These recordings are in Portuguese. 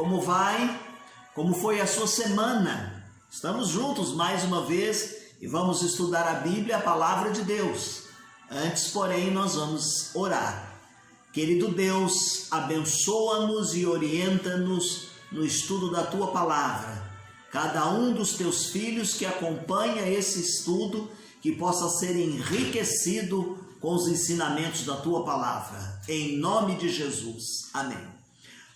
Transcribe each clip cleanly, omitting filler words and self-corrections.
Como vai? Como foi a sua semana? Estamos juntos mais uma vez e vamos estudar a Bíblia, a Palavra de Deus. Antes, porém, nós vamos orar. Querido Deus, abençoa-nos e orienta-nos no estudo da Tua Palavra. Cada um dos Teus filhos que acompanha esse estudo, que possa ser enriquecido com os ensinamentos da Tua Palavra. Em nome de Jesus. Amém.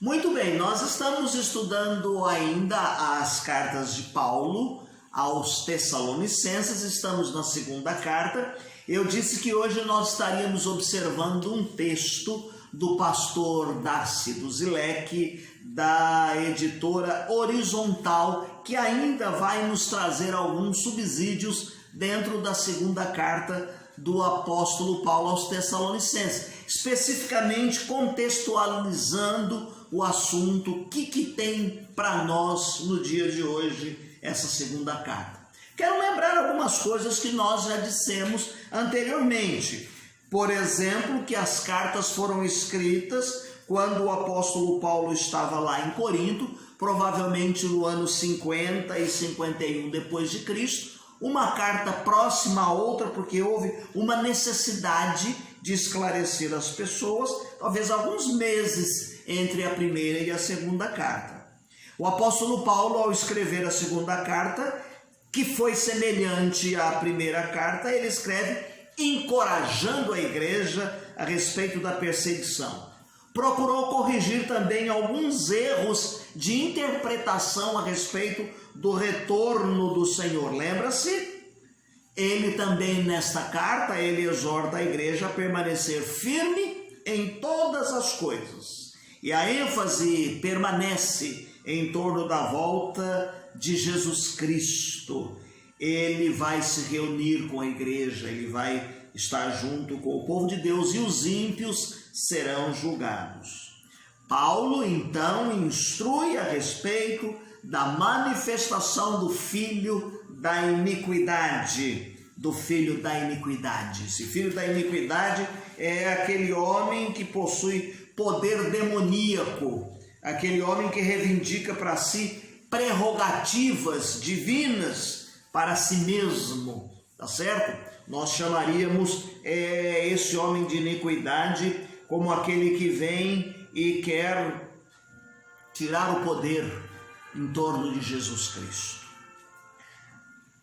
Muito bem, nós estamos estudando ainda as cartas de Paulo aos Tessalonicenses, estamos na segunda carta. Eu disse que hoje nós estaríamos observando um texto do pastor Darcy Duzilek, da editora Horizontal, que ainda vai nos trazer alguns subsídios dentro da segunda carta do apóstolo Paulo aos Tessalonicenses, especificamente contextualizando o assunto, o que tem para nós no dia de hoje essa segunda carta. Quero lembrar algumas coisas que nós já dissemos anteriormente. Por exemplo, que as cartas foram escritas quando o apóstolo Paulo estava lá em Corinto, provavelmente no ano 50 e 51 depois de Cristo, uma carta próxima a outra, porque houve uma necessidade de esclarecer as pessoas, talvez alguns meses entre a primeira e a segunda carta. O apóstolo Paulo, ao escrever a segunda carta, que foi semelhante à primeira carta, ele escreve encorajando a igreja a respeito da perseguição. Procurou corrigir também alguns erros de interpretação a respeito do retorno do Senhor. Lembra-se? Ele também, nesta carta, ele exorta a igreja a permanecer firme em todas as coisas. E a ênfase permanece em torno da volta de Jesus Cristo. Ele vai se reunir com a igreja, ele vai estar junto com o povo de Deus e os ímpios serão julgados. Paulo, então, instrui a respeito da manifestação do filho da iniquidade, Esse filho da iniquidade é aquele homem que possui poder demoníaco, aquele homem que reivindica para si prerrogativas divinas para si mesmo, tá certo? Nós chamaríamos esse homem de iniquidade como aquele que vem e quer tirar o poder em torno de Jesus Cristo.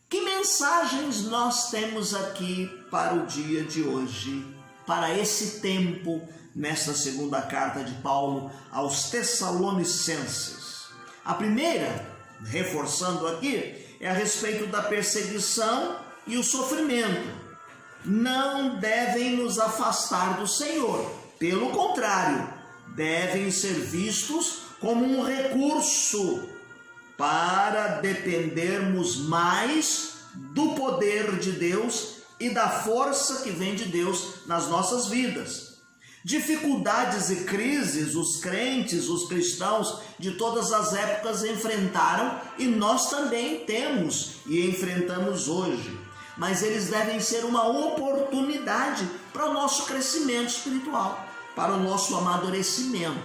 Que mensagens nós temos aqui para o dia de hoje, para esse tempo, nesta segunda carta de Paulo aos Tessalonicenses? A primeira, reforçando aqui, é a respeito da perseguição e o sofrimento. Não devem nos afastar do Senhor. Pelo contrário, devem ser vistos como um recurso para dependermos mais do poder de Deus e da força que vem de Deus nas nossas vidas. Dificuldades e crises os crentes, os cristãos de todas as épocas enfrentaram e nós também temos e enfrentamos hoje. Mas eles devem ser uma oportunidade para o nosso crescimento espiritual, para o nosso amadurecimento.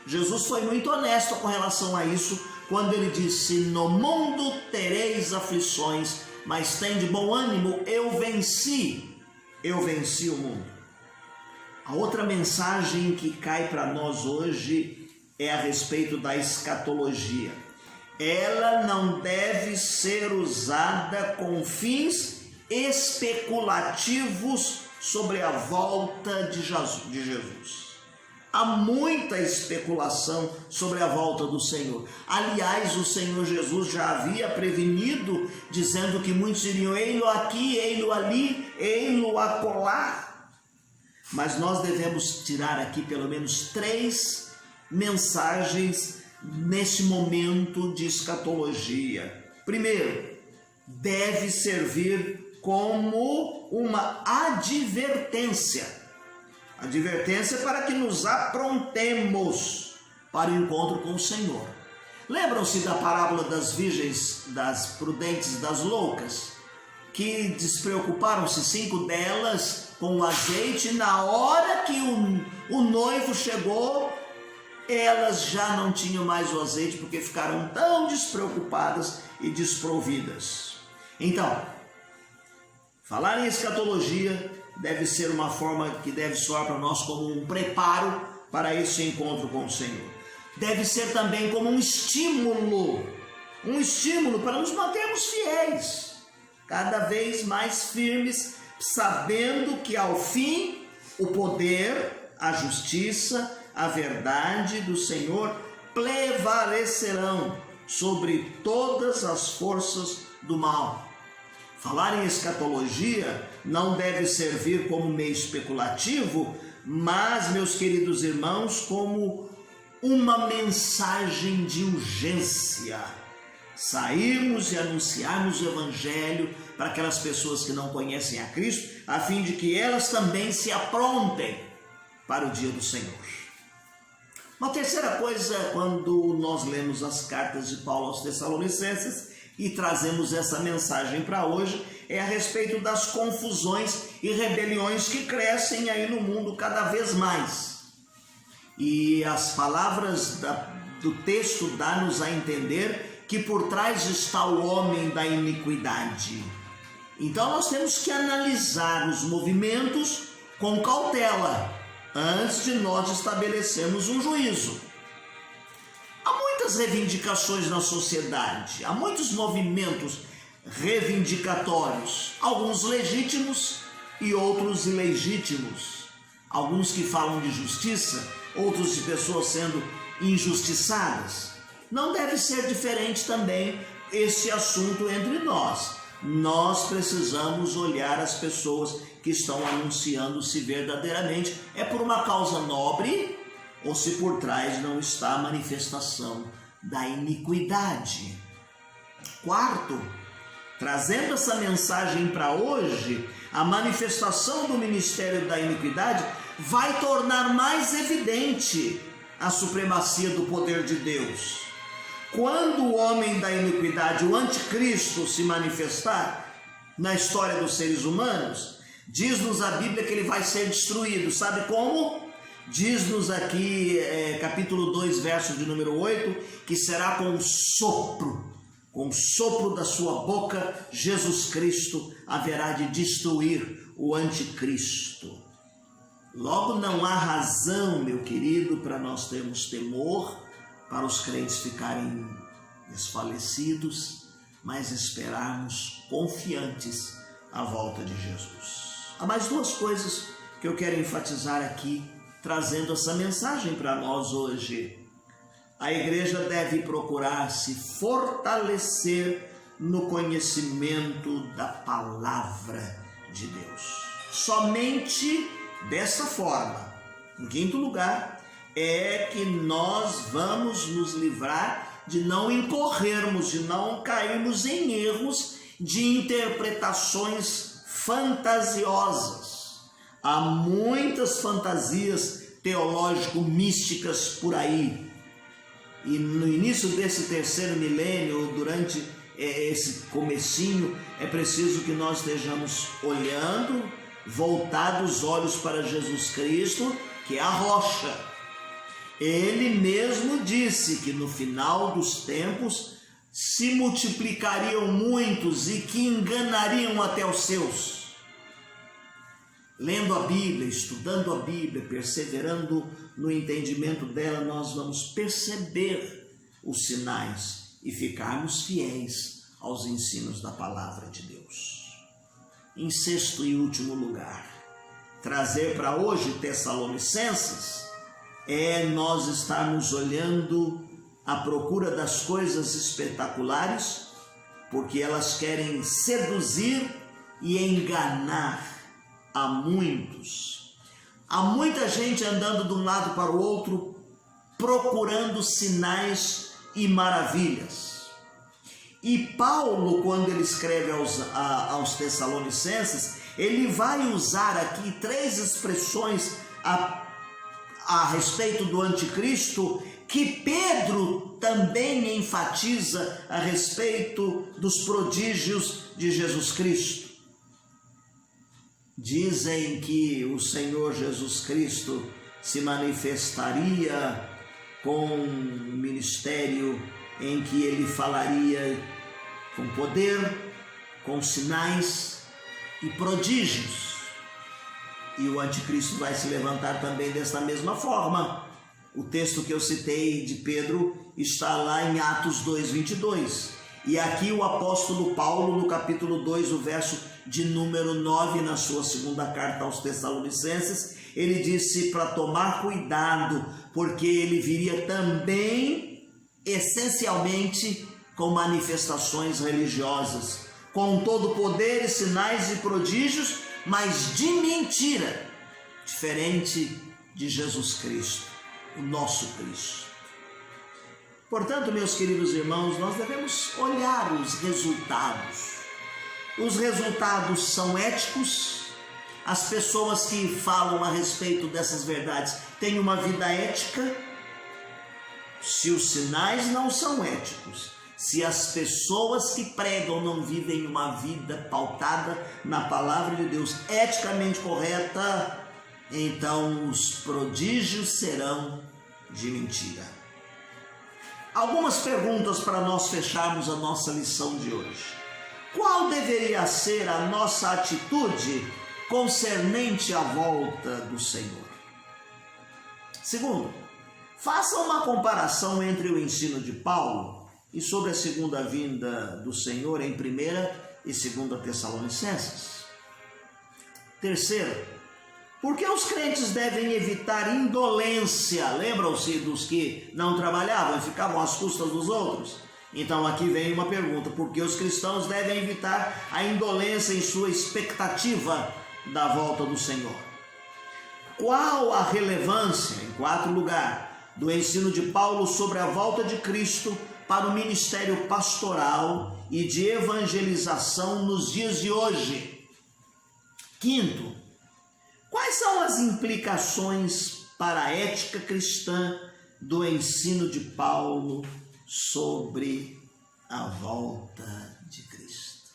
Jesus foi muito honesto com relação a isso quando ele disse: no mundo tereis aflições, mas tende bom ânimo, eu venci o mundo. A outra mensagem que cai para nós hoje é a respeito da escatologia. Ela não deve ser usada com fins especulativos sobre a volta de Jesus. Há muita especulação sobre a volta do Senhor. Aliás, o Senhor Jesus já havia prevenido, dizendo que muitos iriam ei-lo aqui, ei-lo ali, ei-lo acolá. Mas nós devemos tirar aqui pelo menos 3 mensagens nesse momento de escatologia. Primeiro, deve servir como uma advertência. Advertência para que nos aprontemos para o encontro com o Senhor. Lembram-se da parábola das virgens, das prudentes e das loucas? Que despreocuparam-se 5 delas com o azeite, na hora que o noivo chegou, elas já não tinham mais o azeite porque ficaram tão despreocupadas e desprovidas. Então, falar em escatologia deve ser uma forma que deve soar para nós como um preparo para esse encontro com o Senhor. Deve ser também como um estímulo para nos mantermos fiéis, cada vez mais firmes, sabendo que ao fim o poder, a justiça, a verdade do Senhor prevalecerão sobre todas as forças do mal. Falar em escatologia não deve servir como meio especulativo, mas, meus queridos irmãos, como uma mensagem de urgência. Sairmos e anunciarmos o Evangelho para aquelas pessoas que não conhecem a Cristo, a fim de que elas também se aprontem para o dia do Senhor. Uma terceira coisa, quando nós lemos as cartas de Paulo aos Tessalonicenses e trazemos essa mensagem para hoje, é a respeito das confusões e rebeliões que crescem aí no mundo cada vez mais. E as palavras do texto dão-nos a entender que por trás está o homem da iniquidade. Então nós temos que analisar os movimentos com cautela antes de nós estabelecermos um juízo. Há muitas reivindicações na sociedade, há muitos movimentos reivindicatórios, alguns legítimos e outros ilegítimos, alguns que falam de justiça, outros de pessoas sendo injustiçadas. Não deve ser diferente também esse assunto entre nós. Nós precisamos olhar as pessoas que estão anunciando se verdadeiramente é por uma causa nobre ou se por trás não está a manifestação da iniquidade. Quarto, trazendo essa mensagem para hoje, a manifestação do ministério da iniquidade vai tornar mais evidente a supremacia do poder de Deus. Quando o homem da iniquidade, o anticristo, se manifestar na história dos seres humanos, diz-nos a Bíblia que ele vai ser destruído. Sabe como? Diz-nos aqui, capítulo 2, verso de número 8, que será com o sopro da sua boca, Jesus Cristo haverá de destruir o anticristo. Logo, não há razão, meu querido, para nós termos temor, para os crentes ficarem desfalecidos, mas esperarmos confiantes a volta de Jesus. Há mais duas coisas que eu quero enfatizar aqui, trazendo essa mensagem para nós hoje. A igreja deve procurar se fortalecer no conhecimento da palavra de Deus. Somente dessa forma. Em quinto lugar, é que nós vamos nos livrar de não incorrermos, de não cairmos em erros de interpretações fantasiosas. Há muitas fantasias teológico-místicas por aí. E no início desse terceiro milênio, durante esse comecinho, é preciso que nós estejamos olhando, voltados os olhos para Jesus Cristo, que é a rocha. Ele mesmo disse que no final dos tempos se multiplicariam muitos e que enganariam até os seus. Lendo a Bíblia, estudando a Bíblia, perseverando no entendimento dela, nós vamos perceber os sinais e ficarmos fiéis aos ensinos da palavra de Deus. Em sexto e último lugar, trazer para hoje Tessalonicenses é nós estarmos olhando à procura das coisas espetaculares, porque elas querem seduzir e enganar a muitos. Há muita gente andando de um lado para o outro, procurando sinais e maravilhas. E Paulo, quando ele escreve aos Tessalonicenses, ele vai usar aqui três expressões a respeito do anticristo, que Pedro também enfatiza a respeito dos prodígios de Jesus Cristo. Dizem que o Senhor Jesus Cristo se manifestaria com um ministério em que ele falaria com poder, com sinais e prodígios. E o anticristo vai se levantar também desta mesma forma. O texto que eu citei de Pedro está lá em Atos 2:22. E aqui o apóstolo Paulo, no capítulo 2, o verso de número 9, na sua segunda carta aos Tessalonicenses, ele disse para tomar cuidado, porque ele viria também, essencialmente, com manifestações religiosas, com todo poder e sinais e prodígios, mas de mentira, diferente de Jesus Cristo, o nosso Cristo. Portanto, meus queridos irmãos, nós devemos olhar os resultados. Os resultados são éticos. As pessoas que falam a respeito dessas verdades têm uma vida ética. Se os sinais não são éticos, se as pessoas que pregam não vivem uma vida pautada na palavra de Deus, eticamente correta, então os prodígios serão de mentira. Algumas perguntas para nós fecharmos a nossa lição de hoje. Qual deveria ser a nossa atitude concernente à volta do Senhor? Segundo, faça uma comparação entre o ensino de Paulo e sobre a segunda vinda do Senhor em 1ª e 2ª Tessalonicenses. Terceiro, por que os crentes devem evitar indolência? Lembram-se dos que não trabalhavam e ficavam às custas dos outros? Então aqui vem uma pergunta: por que os cristãos devem evitar a indolência em sua expectativa da volta do Senhor? Qual a relevância, em quarto lugar, do ensino de Paulo sobre a volta de Cristo para o ministério pastoral e de evangelização nos dias de hoje? Quinto, quais são as implicações para a ética cristã do ensino de Paulo sobre a volta de Cristo?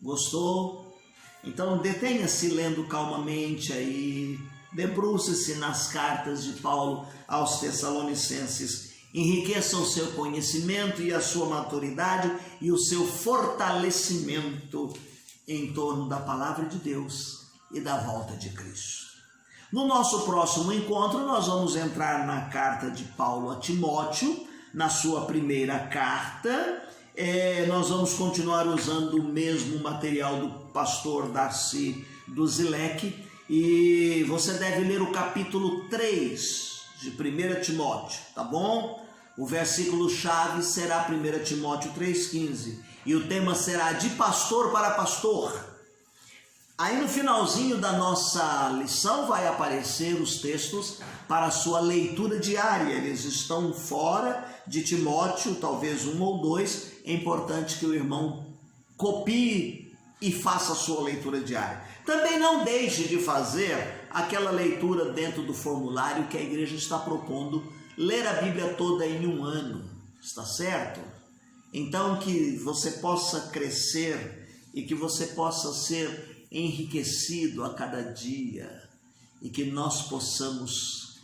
Gostou? Então detenha-se lendo calmamente aí, debruce-se nas cartas de Paulo aos Tessalonicenses, enriqueça o seu conhecimento e a sua maturidade e o seu fortalecimento em torno da palavra de Deus e da volta de Cristo. No nosso próximo encontro, nós vamos entrar na carta de Paulo a Timóteo, na sua primeira carta. Nós vamos continuar usando o mesmo material do pastor Darcy do Zilek, e você deve ler o capítulo 3 de 1 Timóteo, tá bom? O versículo-chave será 1 Timóteo 3,15, e o tema será de pastor para pastor. Aí no finalzinho da nossa lição vai aparecer os textos para a sua leitura diária. Eles estão fora de Timóteo, talvez 1 ou 2. É importante que o irmão copie e faça a sua leitura diária. Também não deixe de fazer aquela leitura dentro do formulário que a igreja está propondo, ler a Bíblia toda em 1 ano, está certo? Então que você possa crescer e que você possa ser enriquecido a cada dia e que nós possamos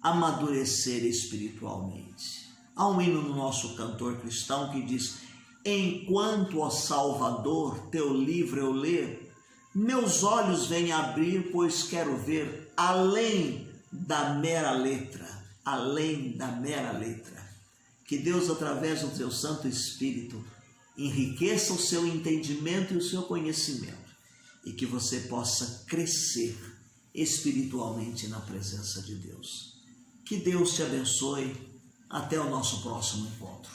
amadurecer espiritualmente. Há um hino no nosso cantor cristão que diz: enquanto, ó Salvador, teu livro eu ler, meus olhos vêm abrir, pois quero ver além da mera letra, além da mera letra. Que Deus, através do teu Santo Espírito, enriqueça o seu entendimento e o seu conhecimento, e que você possa crescer espiritualmente na presença de Deus. Que Deus te abençoe. Até o nosso próximo encontro.